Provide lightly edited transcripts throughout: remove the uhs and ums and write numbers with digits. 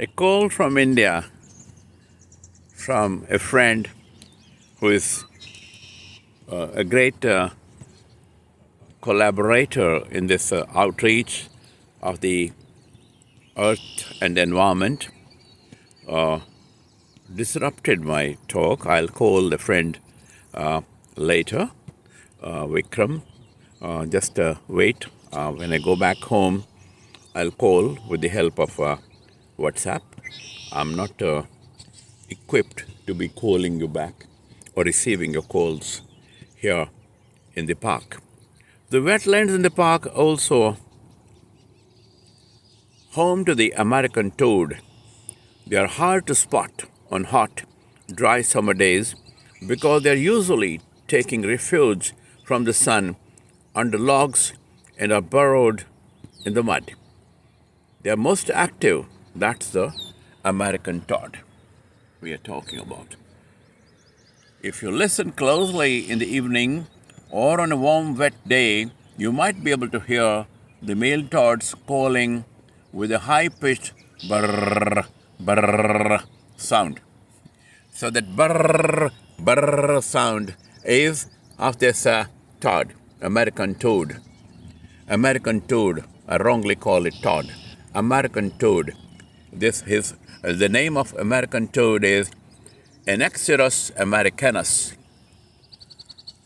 A call from India from a friend who is a great collaborator in this outreach of the earth and environment disrupted my talk. I'll call the friend later, Vikram. Just wait. When I go back home, I'll call with the help of WhatsApp. I'm not equipped to be calling you back or receiving your calls here in the park. The wetlands in the park also home to the American toad. They are hard to spot on hot, dry summer days because they are usually taking refuge from the sun under logs and are burrowed in the mud. They are most active. That's the American toad we are talking about. If you listen closely in the evening or on a warm, wet day, you might be able to hear the male toads calling with a high-pitched brrr, brrr sound. So that brrr, brrr sound is of this toad, American toad. American toad, I wrongly call it toad. American toad. This is the name of American toad is Anaxyrus americanus.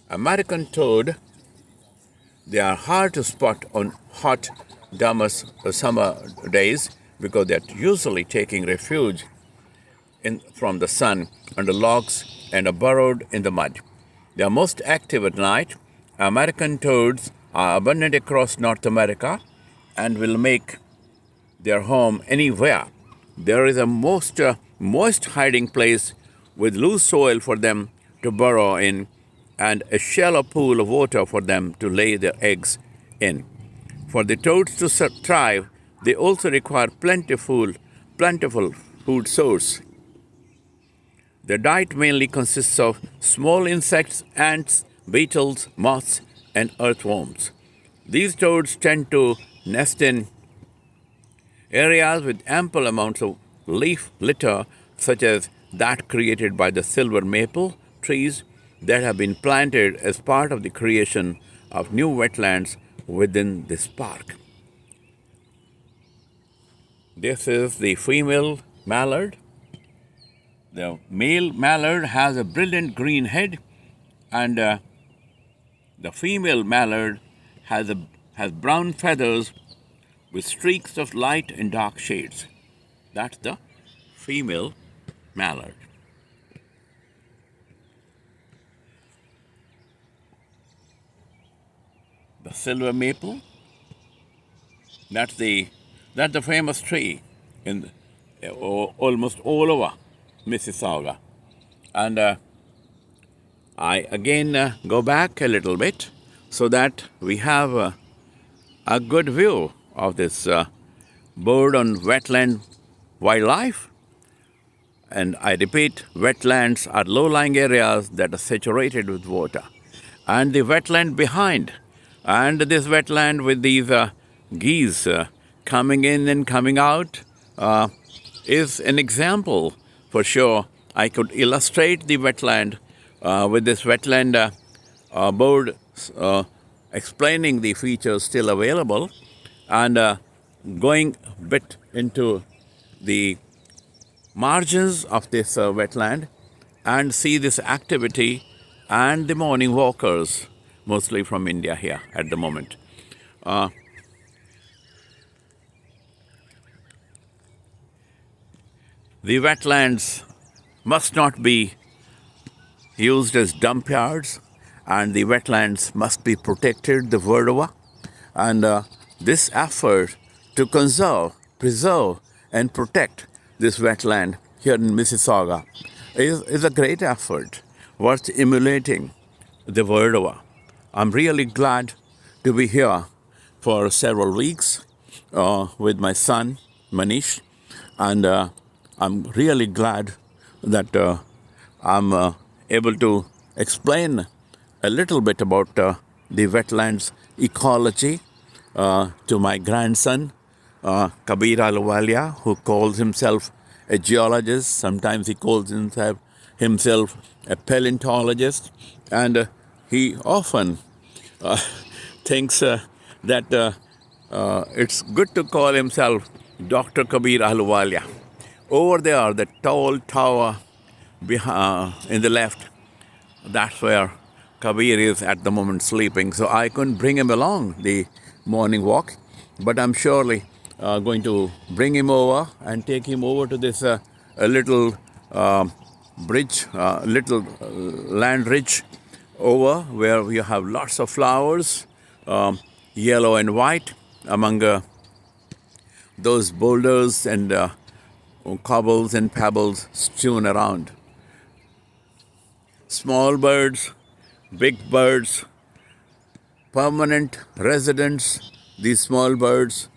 American toad, they are hard to spot on hot, damp summer days because they are usually taking refuge from the sun under logs and are burrowed in the mud. They are most active at night. American toads are abundant across North America and will make their home anywhere. There is a most moist hiding place with loose soil for them to burrow in and a shallow pool of water for them to lay their eggs in. For the toads to thrive, they also require plentiful food source. Their diet mainly consists of small insects, ants, beetles, moths, and earthworms. These toads tend to nest in areas with ample amounts of leaf litter, such as that created by the silver maple trees that have been planted as part of the creation of new wetlands within this park. This is the female mallard. The male mallard has a brilliant green head, and the female mallard has brown feathers with streaks of light and dark shades. That's the female mallard. The silver maple, that's the famous tree in almost all over Mississauga. And I again go back a little bit so that we have a good view of this bird on wetland wildlife. And I repeat, wetlands are low-lying areas that are saturated with water. And the wetland behind, and this wetland with these geese coming in and coming out is an example for sure. I could illustrate the wetland with this wetland board explaining the features still available and going a bit into the margins of this wetland and see this activity and the morning walkers, mostly from India here at the moment. The wetlands must not be used as dump yards, and the wetlands must be protected, the word over. And this effort to conserve, preserve, and protect this wetland here in Mississauga is a great effort worth emulating the word over. I'm really glad to be here for several weeks with my son, Manish, and I'm really glad that I'm able to explain a little bit about the wetlands ecology to my grandson Kabir Ahluwalia, who calls himself a geologist. Sometimes he calls himself a paleontologist, and he often uh, thinks that it's good to call himself Dr. Kabir Ahluwalia. Over there, the tall tower in the left, that's where Kabir is at the moment sleeping. So I couldn't bring him along the morning walk, but I'm surely going to bring him over and take him over to this a little bridge, little land ridge over where we have lots of flowers, yellow and white, among those boulders and cobbles and pebbles strewn around. Small birds, big birds, permanent residents, these small birds,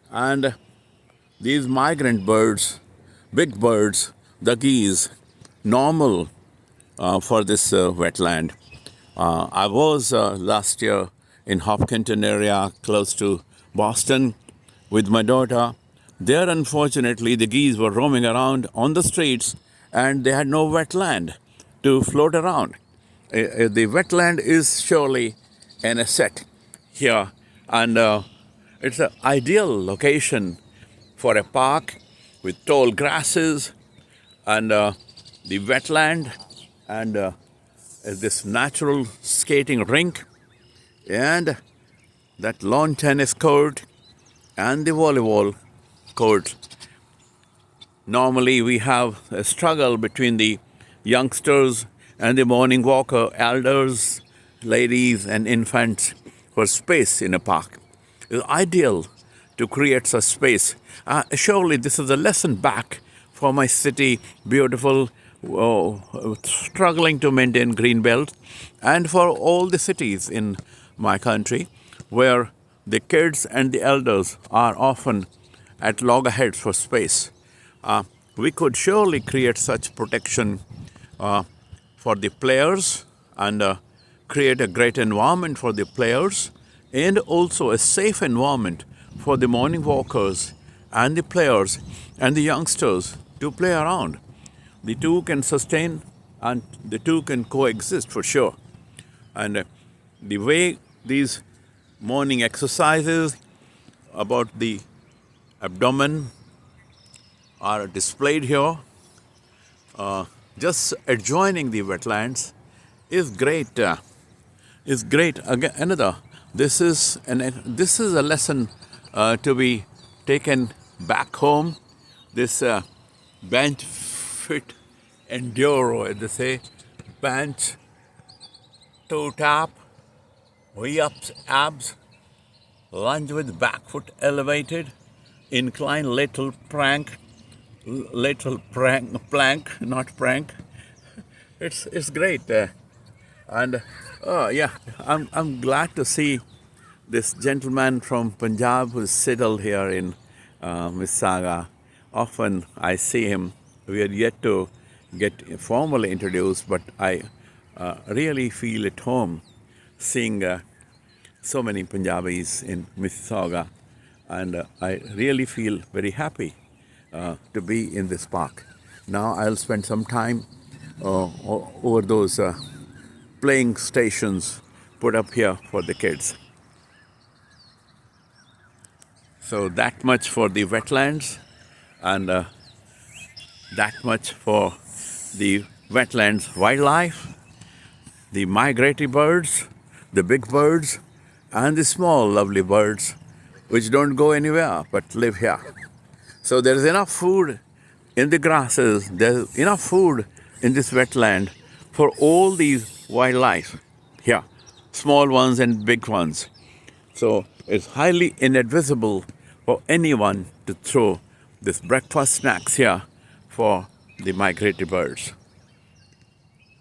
and these migrant birds, big birds, the geese, normal for this wetland. I was last year in Hopkinton area, close to Boston, with my daughter. There, unfortunately, the geese were roaming around on the streets, and they had no wetland to float around. The wetland is surely an asset here, and it's an ideal location for a park with tall grasses and the wetland and this natural skating rink and that lawn tennis court and the volleyball court. Normally we have a struggle between the youngsters and the morning walker, elders, ladies and infants for space in a park. It's ideal to create such space. Surely this is a lesson back for my city, beautiful, struggling to maintain green belt, and for all the cities in my country where the kids and the elders are often at loggerheads for space. We could surely create such protection for the players and create a great environment for the players and also a safe environment for the morning walkers and the players and the youngsters to play around. The two can sustain and the two can coexist for sure. And the way these morning exercises about the abdomen are displayed here, just adjoining the wetlands, is great. Is great. Again, another. This is a lesson to be taken back home. This bench fit enduro, as they say, bench, toe tap, V-ups, abs, lunge with back foot elevated, incline lateral plank, not prank. It's great, and yeah, I'm glad to see this gentleman from Punjab who's settled here in Mississauga. Often I see him. We are yet to get formally introduced, but I really feel at home seeing so many Punjabis in Mississauga, and I really feel very happy to be in this park. Now I'll spend some time over those playing stations put up here for the kids. So that much for the wetlands, and that much for the wetlands wildlife, the migratory birds, the big birds, and the small lovely birds which don't go anywhere but live here. So there's enough food in the grasses, there's enough food in this wetland for all these wildlife here, small ones and big ones. So it's highly inadvisable for anyone to throw this breakfast snacks here for the migratory birds.